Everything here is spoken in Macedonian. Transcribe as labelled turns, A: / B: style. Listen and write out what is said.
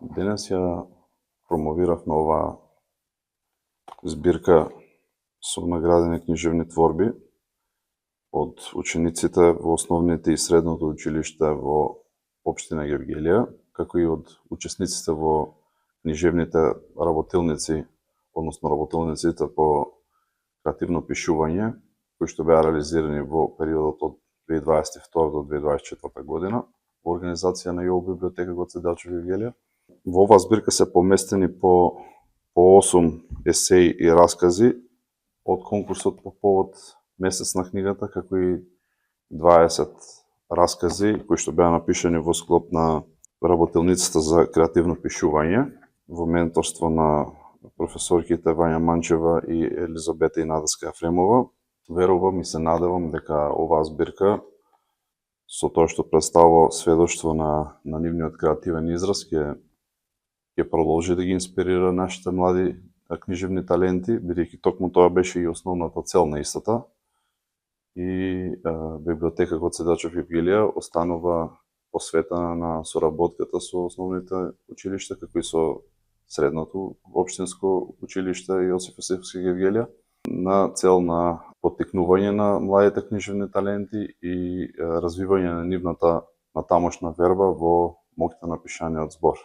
A: Денес ја промовиравме оваа збирка со наградени книжевни творби од учениците во основните и средното училиште во општина Гевгелија, како и од учесниците во книжевните работилници, односно работилниците по креативно пишување, кои што беа реализирани во периодот од 2022 до 2024 година во организација на ЈО библиотека Гоце Делчев Гевгелија. Во оваа збирка се поместени по 8 есеи и раскази од конкурсот по повод месец на книгата, како и 20 раскази кои што беа напишани во склоп на работилницата за креативно пишување во менторство на професорките Вања Манчева и Елизабета Инадаска Ефремова. Верувам и се надевам дека оваа збирка со тоа што представува сведоштво на нивниот креативен израз ќе продолжи да ги инспирира нашите млади книжевни таленти, бидејќи токму тоа беше и основната цел на истата. И библиотека Гоце Делчев Гевгелија останува посветена на соработката со основните училишта, како и со средното општинско училиште Јосиф Јосифовски Гевгелија, на цел на поттикнување на младите книжевни таленти и развивање на нивната натамошна верба во моќта на пишаниот збор.